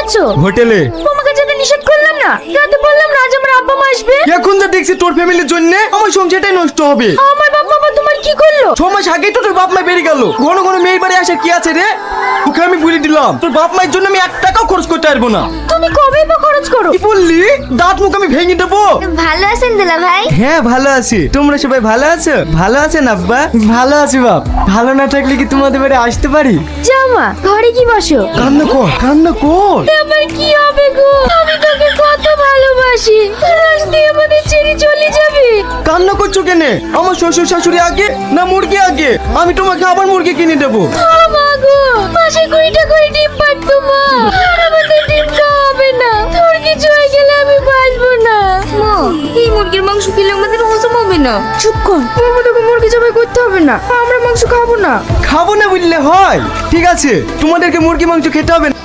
আছো? হোটেলে। তোমাকে যেতে নিষেধ করলাম না? রাতে বললাম না আজ আমার আব্বা মা আসবে। এখন যা দেখছি তোর ফ্যামিলির জন্য আমার সংসারটাই নষ্ট হবে। আমার বাবা মা তোমার কি করলো? 6 মাস আগেই তো তোর বাপ মা বেরিয়ে গেল। ঘন ঘন মেয়ের বাড়ি আসে কি আছে রে? ওকে আমি বলে দিলাম তোর বাপ মায়ের জন্য আমি 1 টাকাও খরচ করতে পারবো না। তুমি কবে বা খরচ করো? কি বললি? দাঁত মুখ আমি ভেঙে দেবো। ভালো আছেন দুলা ভাই? হ্যাঁ ভালো আছি। তোমরা সবাই ভালো আছো? ভালো আছেন আব্বা? ভালো আছি বাপ। ভালো না থাকলে কি তোমাদের বাড়ি আসতে পারি? যাও মা, ঘরে কি বসো। কান্না কর, কান্না কর। আমার কি হবে গো? আমি তোকে কত ভালোবাসি, রাস্তায় আমাদের ছেড়ে চলে যাবে। কান্না করছো কেনে? আমার শ্বশুর শাশুড়ি আগে না মুরগি আগে? আমি তোমাকে আবার মুরগি কিনে দেবো। মা গো, মাসে 20 টাকা করে ডিম পাঠতো মা। আর আমাদের ডিম খাওয়া হবে না। তোর কিছু হয়ে গেলে আমি বাঁচবো না। মা, এই মুরগির মাংস খেলে আমাদের হজম হবে না। চুপ কর, তোকে মুরগি জবাই করতে হবে না। আমরা মাংস খাবো না। খাবো না বললে হয়? ঠিক আছে, তোমাদেরকে মুরগি মাংস খেতে হবে না।